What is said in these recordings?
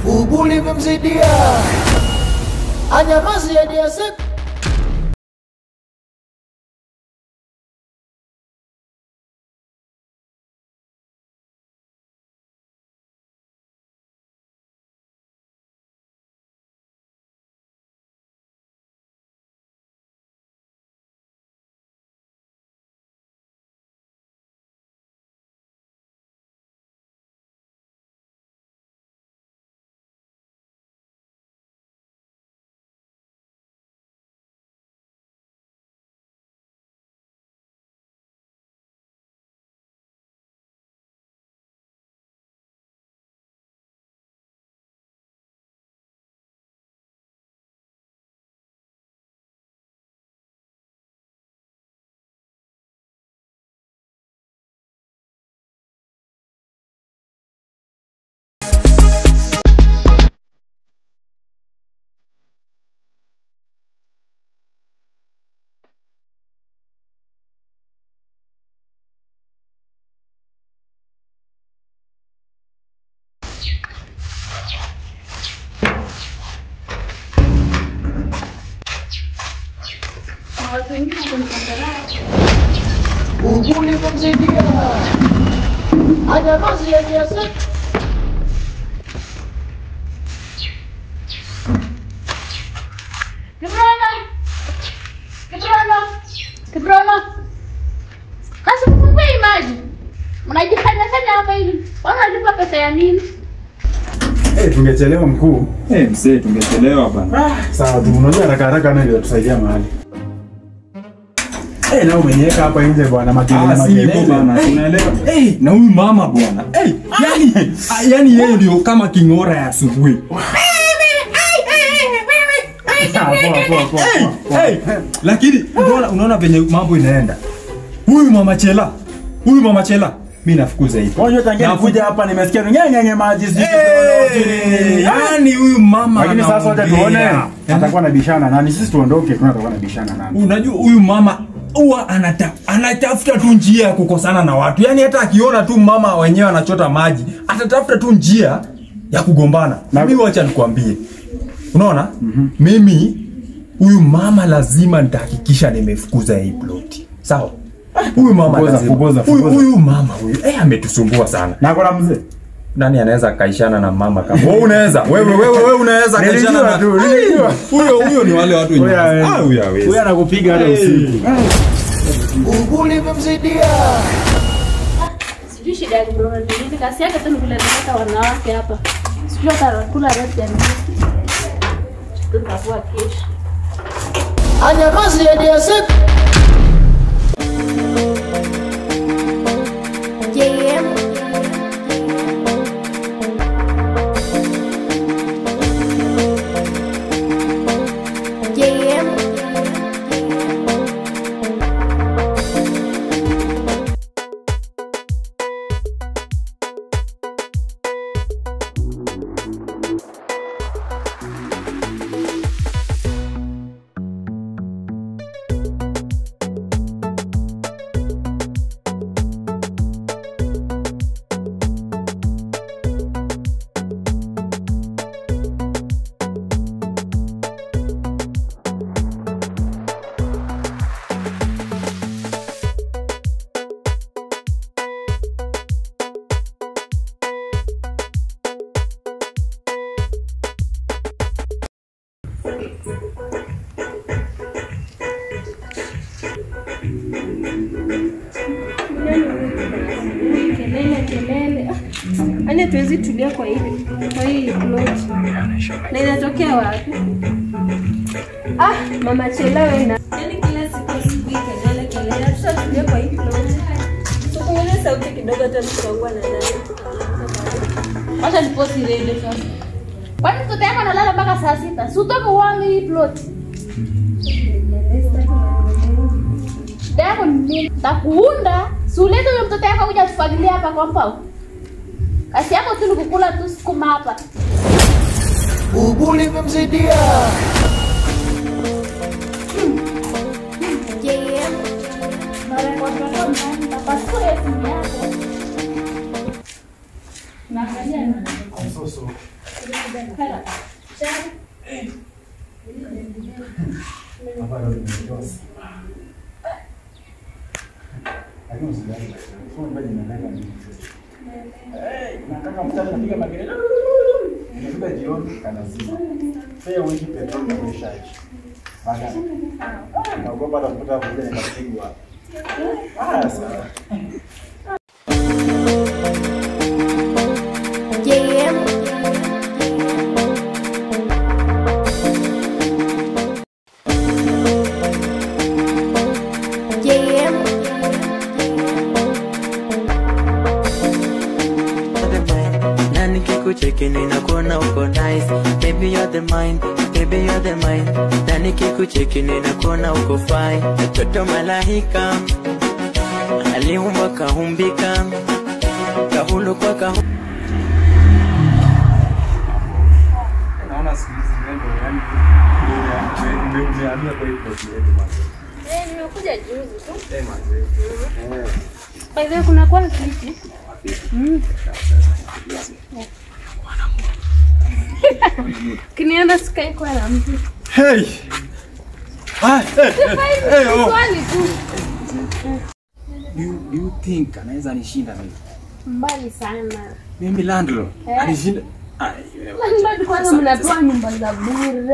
Ubuni vimzidia anyamazi ya DSF. Ubuni vimzidia anyamazi ya DSF. Kibrona. Kasi mfungue maji. Mnajifanya sana hapa hivi. Wanalipa pesa ya nini? Tungechelewa mkuu. Mzee tungechelewa bana. Sawa tu, unajua haraka na ile tusaidia mahali. Na umeniweka hapa nje bwana makelele bana. Unaelewa? Na huyu mama bwana. Yani yeye ndio kama kingora ya asubuhi. Lakini unaona venye mambo inaenda. Huyu mama Chela. Mimi nafukuza hivi. Wewe tangia kuja hapa nimesikia ngenge maji sisi. Yani huyu mama. Lakini sasa wacha tuone atakuwa na bishana nani, sisi tuondoke tunatakuwa na bishana nani. Unajua huyu mama huwa anatafuta tu njia ya kukosana na watu. Yani hata akiona tu mama wenyewe anachota maji, atatafuta tu njia ya kugombana. Na mimi wacha nikwambie. Unaona? Mimi huyu mama lazima nitahakikisha nimefukuza hii plot. Sawa? Huyu mama huyu mama ametusumbua sana. Na kwa mzee nani anaweza kaishana na mama kama wewe unaweza unaweza kaishana na huyo ni wale watu wenyewe huyo anakupiga hata usiku. Ubuni vimzidia sijui shida yake bro, ndio kasi yake tu kuleta wanawake hapa. Sijui atakula rest ya mimi. Tutakuwa kesho. anyamazi ya DSF. Kelele. Ani tuwezi tulia kwa hii plot. Na inatokea wapi? Mama Chela wena. Yani kila siku kelele. Sasa tulia kwa hii plot. So kuna sauti kidogo hata tukaua na nani. Acha niposti ile sasa. Kwani mtoto yako analala mpaka saa 6? Si utoke uone hii plot. Dako ni takuunda. Si ulete huyo mtoto yako kuja kufagilia hapa kwa mpao. Kasi yako tu nikukula tu sukuma hapa. Ubuni vimzidia Mara kwa mtoto mtani tapasua ya simu yako. Naangalia na. Nataka mtaka piga makelele. Nifika jioni kanazima. Sasa wiki petrol na meshaji. Baada. Naogopa atakuta kuja nikapigwa. Sawa. JM. JM. Na nikikucheki ninakuona uko nice. Baby you're the mine, baby you're the mine. Na nikikucheki ninakuona uko fine. Mtoto malaika aliumba kahumbika, kahulu kwa kahulu. Naona siku hizi ndio yani umehamia kwa hiyo yetu mazee. Nimekuja juzi tu. Mazee. By the way, kuna kwa kiti. Kinienda sikai kwa na mtu. Hey. Swali tu. Do you think anaweza nishinda mimi? Mbali sana. Mimi landlord. Anishinda. Landlord kwanza mnapewa nyumba za bure.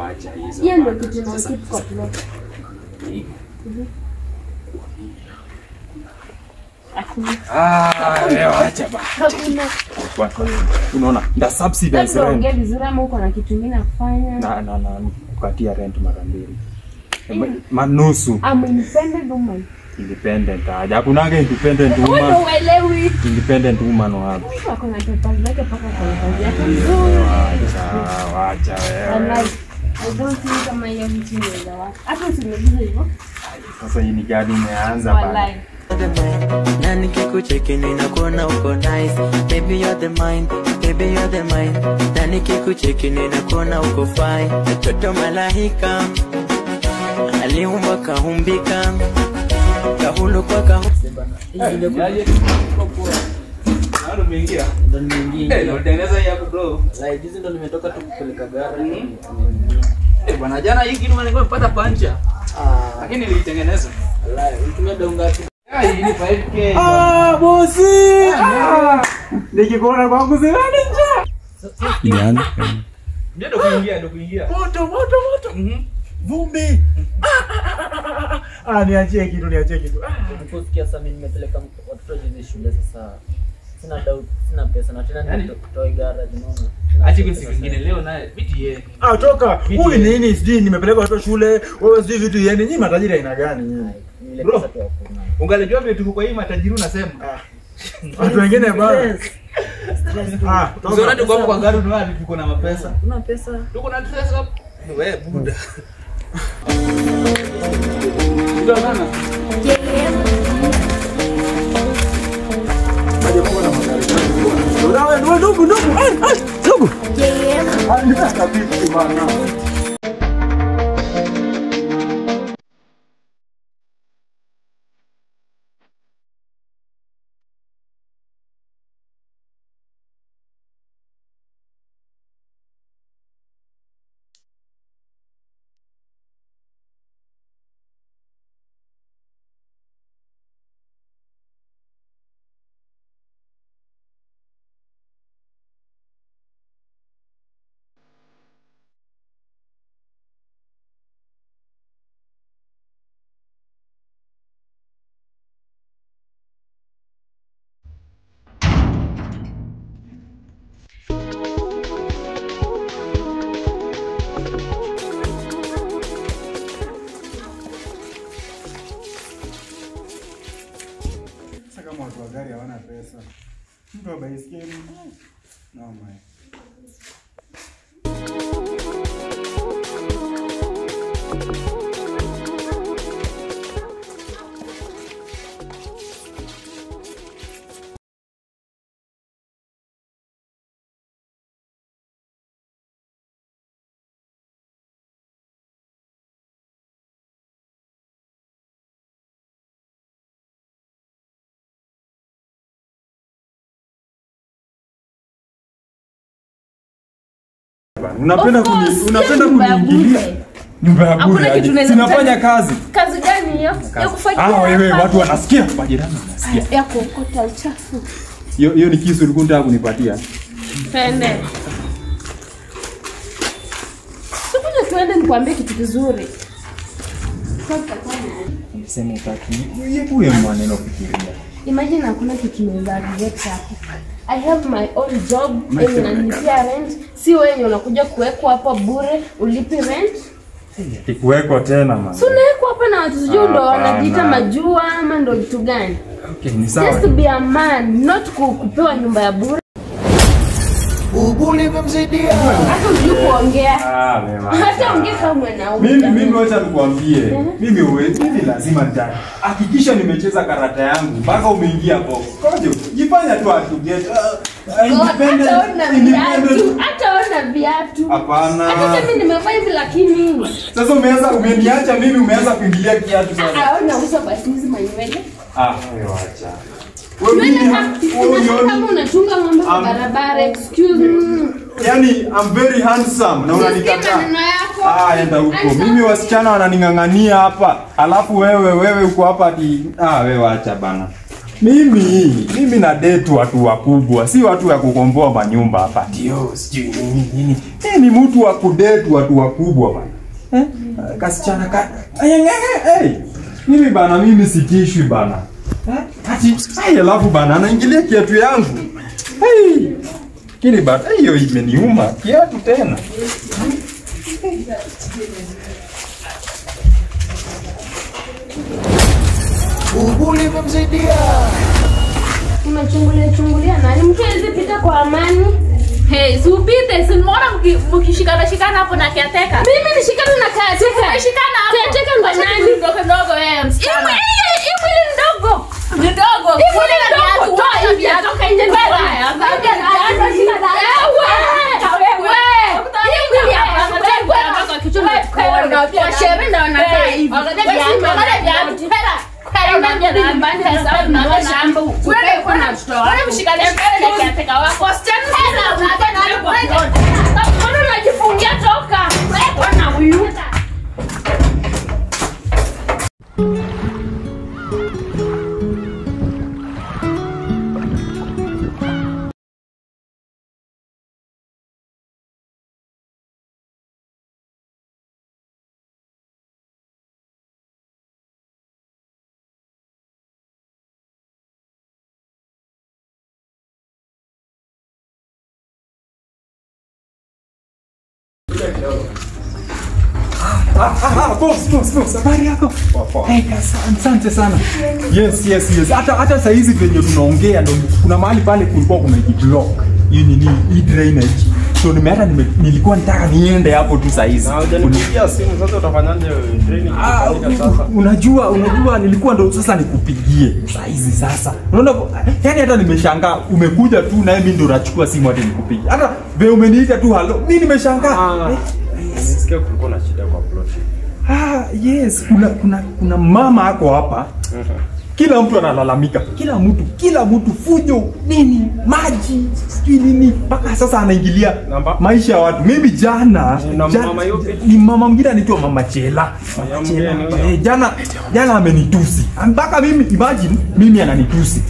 Wacha hizo. Hiyo ndio kitu na kitu kwa plot. Wacha ba. Unaona? Nda subsidize rent. Ongea vizuri ama uko na kitu kingine kufanya. Na kukatia rent mara mbili. Manusu. I'm independent woman. Independent. Hakunanga independent Wewe woman. uelewi. Independent woman wapi? Wako na papers zake paka kwa kazi yake nzuri. Wacha wewe. I don't think kama hiyo vitu ni za watu. Hata usiniulize hivyo. Sasa hii ni gari imeanza bana. Wallahi. Na nikikucheki ninakuona uko nice. Baby you're the mine, baby you're the mine. Na nikikucheki ninakuona uko fine. Mtoto malaika aliumba kahumbika, kahulu kwa kahulu. Ndo nimetoka tu kupeleka gari. Bwana jana hii kitu nimepata pancha. Lakini nilitengeneza. Ulitumia dau ngapi? Hii ni 5k. Bosi! Nikikuona kwangu zilani njaa. Imeanza. Ndio kuingia. Moto. Vumbi. Niachie kitu. Niliposikia sasa mimi nimepeleka watoto hizi shule sasa. Sina doubt, sina pesa na tena nitoe garage unaona. Acha kwa siku nyingine leo naye viti yeye. Toka. Huyu nini sijui nimepeleka watoto shule. Wewe sijui vitu yeni. Nyinyi matajiri aina gani nyinyi? Ile pesa tu hakuna. Ungalijua vile tuko kwa hii matajiri unasema. Watu wengine bana. Usiona tuko hapo kwa gari unaona tuko na mapesa. Kuna pesa. Tuko na pesa. Wewe buda. Ndio nana. JM. Ndugu. JM. Nitaka vipi bana? Kama watu wa gari hawana pesa. Mtu wa baiskeli. No man. Unapenda Of course, unapenda nyumba ya kuniingilia. bure. Nyumba ya Hakuna bure. kitu aje. unaweza Sinafanya kufanya. kazi. Kazi gani hiyo? Ya kufanyia. Wewe hapa. watu wanasikia, majirani wanasikia. Ya kuokota uchafu. Hiyo ni kisu ulikuwa unataka kunipatia. Twende. Sikuja tuende nikwambie kitu kizuri. Sema utaki. Hebu wewe maneno fikiria. Imagine hakuna kitu naweza regret hapo. I have my own job, yenye inanilipia rent. Si wewe unakuja kuwekwa hapa bure, ulipi rent. Kikuweko tena man. Si unawekwa hapa na watu sijui ndo Hapana. wanajiita majua ama ndo kitu gani? Okay, ni sawa. Just to be a man, not kupewa nyumba ya bure. Bubu limemzidia. Hata ujui kuongea. Mema. Hata ongea kama mwanaume. Mimi wacha nikwambie. Mimi lazima ndani. Hakikisha nimecheza karata yangu mpaka umeingia box. Koje, jifanya tu atuget. Independent. Hata ona viatu. Hapana. Hata mimi nimevaa hivi lakini. Sasa umeniacha mimi umeanza kuingilia kiatu sasa. Aona uso basi hizi manywele. Wewe acha. Wewe Kama unachunga ng'ombe kwa barabara, excuse me. yani I'm very handsome na unanikataa. Sikia maneno yako. Enda huko. Mimi wasichana wananingangania hapa. Alafu wewe uko hapa ati wewe acha bana. Mimi na date watu wakubwa, si watu wa kukomboa manyumba hapa. Ndio, sijui nini. Ni mtu wa kudate watu wakubwa bana. Kasichana mimi bana, mimi sitishwi bana. Alafu bana anaingilia kiatu yangu. Kini bana, hiyo imeniuma kiatu tena. Bubu limemzidia. Unachungulia nani? Mtu hawezi pita kwa amani. Hey, supite, simona mkishikana hapo na kiateka. Mimi nishikana na kiateka. Shikana hapo. Kiateka ndo nani? Ndogo wewe msichana. Imu ni ndogo. Ndogo. Imu ni ndogo. Toa hivi atoka nje mbaya. Unajifungia toka. Wewe na huyu. Boss, habari yako? Asante sana. Yes. Hata saa hizi venye tunaongea ndo kuna mahali pale kulikuwa kumejiblock. Hii drainage. So nilikuwa nataka niende hapo tu saa hizi. Hujanipigia simu sasa utafanyaje training sasa? Unajua nilikuwa ndo sasa nikupigie saa hizi sasa. Unaona yani hata nimeshangaa umekuja tu na mimi ndo nachukua simu hata nikupigie. Hata wewe umeniita tu hello. Mimi nimeshangaa. Nisikia kulikuwa na shida kwa plot. Yes, kuna mama ako hapa. Kila mtu analalamika. Kila mtu fujo nini, maji, sijui nini. Mpaka sasa anaingilia maisha ya watu. Mimi jana mama yupi? Ni mama mwingine anaitwa Mama Chela. Jana amenitusi. Mpaka mimi imagine mimi ananitusi.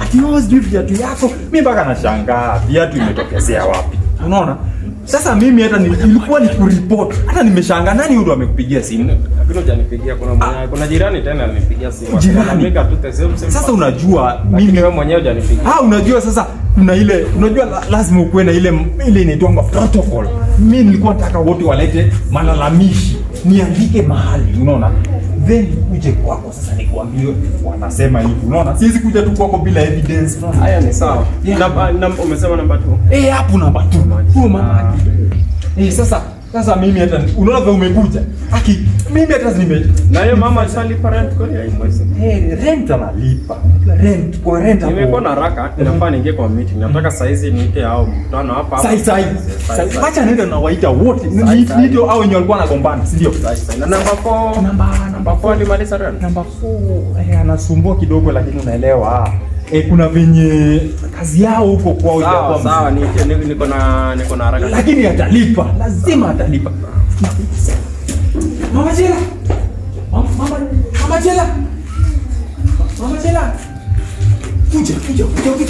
Ati wewe sijui viatu yako. Mimi mpaka nashangaa viatu imetokezea wapi. Unaona? Sasa mimi hata nilikuwa ni kuripoti. Hata nimeshangaa nani huyo amekupigia simu? Lakini hujanipigia, kuna jirani tena alinipigia simu. Analalamika tu the same. Sasa unajua mimi wewe mwenyewe hujanipigia. Unajua sasa kuna ile lazima ukuwe na ile inaitwa protocol. Mimi nilikuwa nataka wote walete malalamishi. Niandike mahali, unaona? Then uje kwako sasa nikuambie wanasema hivi. Unaona? Siwezi kuja tu kwako bila evidence. Haya ni sawa. Umesema namba 2. Hapo namba 2. Huo mama. Sasa mimi hata unaona vile umekuja. Mimi hata na hiyo mama alilipa rent kwa hiyo mwezi. Rent analipa. Rent hapo. Nimekuwa na haraka, ninafaa niingie kwa meeting. Nataka saa hizi niite hao mkutano hapa. Sasa. Acha nenda na waita wote. Ndio hao wenye walikuwa wanagombana, si ndio? Na namba 4. Namba 4 alimaliza rent. Namba 4 anasumbua kidogo lakini unaelewa. kuna venye kazi yao huko kwao itakuwa Sawa, niko na haraka. lakini atalipa, lazima atalipa. Mama Jela. Mama Jela. Mama Jela. Kuja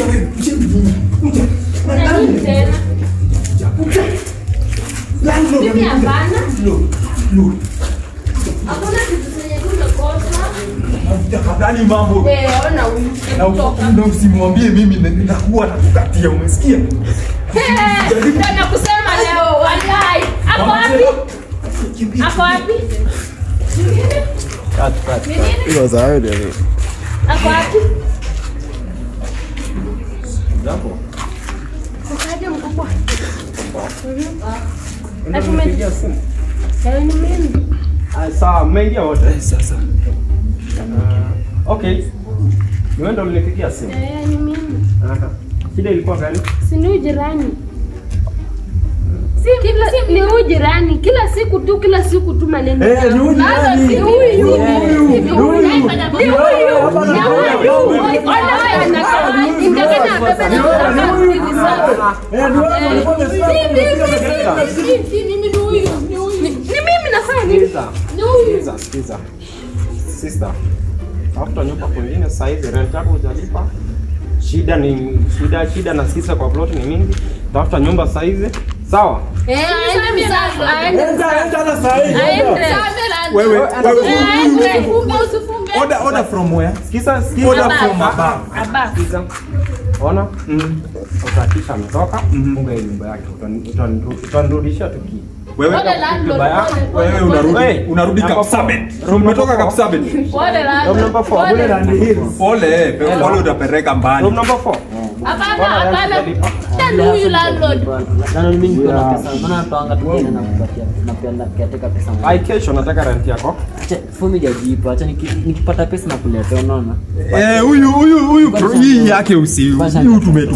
wewe. Kuja. Kuja. Landlord. Mimi hapana. Lord. Hakuna kitu chenye tumekosa. Tafadhali mambo. Ona huyu. Na usimwambie mimi nitakuwa nakukatia, umesikia? Ndio kusema leo wallahi. Ako wapi? Ako wapi? Cut. Nini? It was already. Ako wapi? Jambo. Ukaje mkubwa? Nimepigia simu. Ni mimi. Sawa, mmeingia wote sasa. Okay. Ni wewe ndio ulinipigia simu. Ni mimi. Shida ilikuwa gani? Si ni jirani. Si ni huyu jirani. Kila siku tu maneno. Ni huyu jirani. Ni huyu. Ni huyu. Sister. Tafuta nyumba kwingine sasa hivi, rent yako hujalipa. Shida na sisa kwa plot ni mingi. Tafuta nyumba sasa hivi. Sawa? Aende sasa. Enda na saa hii. Wewe. Order from where? Sikiza. Order from above. Sikiza. Ona? Utakisha mtoka, funga ile nyumba yake. Utanirudishia tuki. Wewe unarudi Kapsabet. Umetoka Kapsabet. Room number 4. Pole utapeleka mbali. Room number 4. Hapana. Tena huyu landlord. Landlord mimi niko na pesa. Mbona tuanga tukine na kupatia. Napenda kiateka pesa. Ai kesho nataka rent yako. Acha fumi jajipa. Acha nikipata pesa na kuleta unaona. Huyu hii yake huyu tume.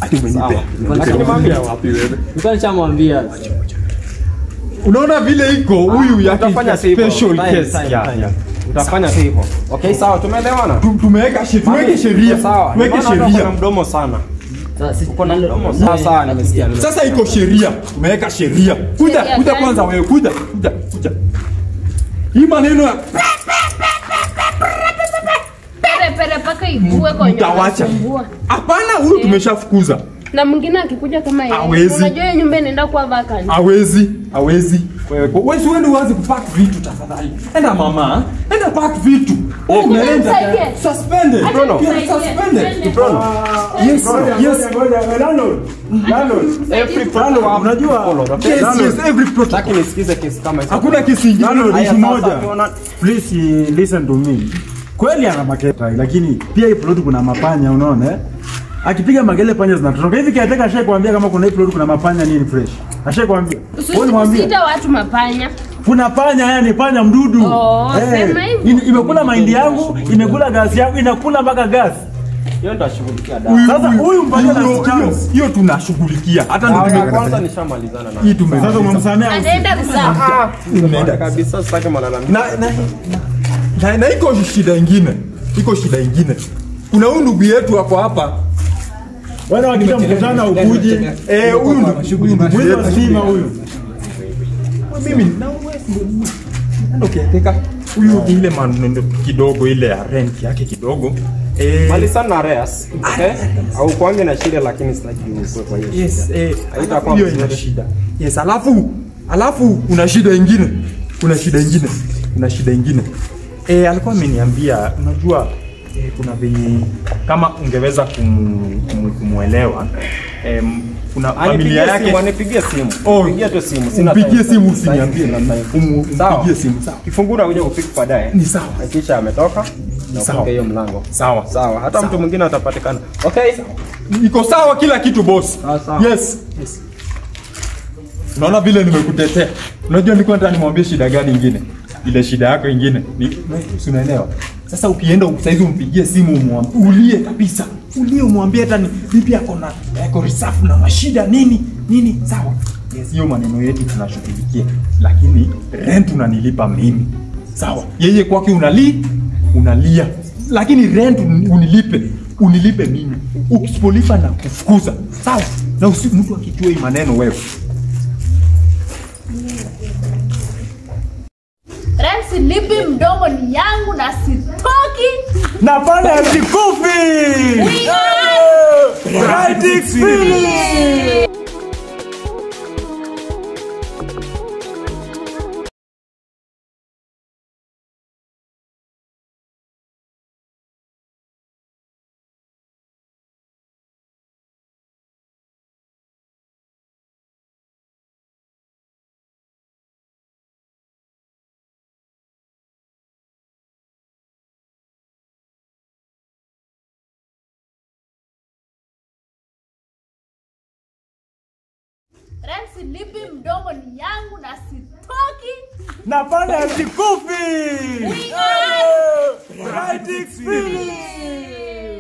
Ati umenipe. Lakini mwambia wapi wewe? Nilikuwa nishamwambia. Unaona vile iko huyu yake utafanya special case. Utafanya hivyo. Okay, sawa, tumeelewana? Tumeweka sheria. Sawa. Tuweke sheria. Mdomo sana. Uko na mdomo sawa, nimesikia. Sasa iko sheria. Tumeweka sheria. Kuja kwanza wewe, kuja. Hii maneno ya Pere paka igue kwa utawacha. Hapana, huyu tumeshafukuza. Na mwingine akikuja kama yeye. Hawezi. Unajua nyumba inaenda kwa vacant. Hawezi. Wewe siende uanze kupack vitu tafadhali. Enda mama, enda pack vitu. Unaenda. Suspended. Suspended. Yes. Landlord. Every problem unajua. Yes, every problem. Lakini nisikize kesi kama hizo. Hakuna kesi ingine Issue moja. Please listen to me. Kweli ana maketa lakini pia hii plot kuna mapanya unaona Akipiga magele panya zinatoka. Hivi kiateka ashaye kuambia kama kuna hii plot kuna mapanya nini fresh. Ashaye kuambia. Wewe mwambie. Sita watu mapanya. Kuna panya yani panya mdudu. Sema hivi. Imekula mahindi yangu, imekula gasi yangu, inakula mpaka gasi. Hiyo ndio ashughulikia dawa. Sasa huyu mpaka na chance. Hiyo tunashughulikia. Hata ndio tumekata. Kwanza nishamalizana na. Hii tume. Sasa umemsamea. Anaenda msaa. Unaenda kabisa sitaki malalamiko. Na iko shida nyingine. Kuna huyu ndugu yetu hapo hapa. Wale wakija mkutana ukuje. Huyu ndugu yetu sima huyu. Mimi na wewe ukiateka huyu ile maneno kidogo ile ya rent yake kidogo. Mali sana Reyes. Okay? Au kwange na shida lakini sitaki uwe kwa hiyo. Yes, haitakuwa hiyo ina shida. Yes, alafu kuna shida nyingine. Kuna shida nyingine. Alikuwa ameniambia unajua kuna venye kama ungeweza kumuelewa kuna familia yake wanipigie simu. Pigia tu simu. Sina pigie simu usiniambie. Pigie simu. Sawa. Kifungura uje upike baadaye. Ni sawa. Kisha ametoka na ufunge hiyo mlango. Sawa. Hata mtu mwingine atapatikana. Okay? Iko sawa kila kitu boss. Yes. Unaona vile nimekutetea. Unajua nilikuwa nataka nimwambie shida gani nyingine. Ile shida yako nyingine. Unaelewa? Sasa ukienda saizi umpigie simu ulie kabisa. Umwambie hata vipi yako na yako reserve na mashida nini sawa. Yes, hiyo maneno yetu tunashughulikia. Lakini rent unanilipa mimi. Sawa. Yeye kwake unalia. Lakini rent unilipe. unilipe mimi. Ukisipolipa na kufukuza. Sawa? Na mtu akijua hii maneno wewe. Rent lipi mdomo ni yangu na sitoki. Na pale sikufi. Right experience. Rent lipi mdomo ni yangu na sitoki. Na pale sikufi. Right experience.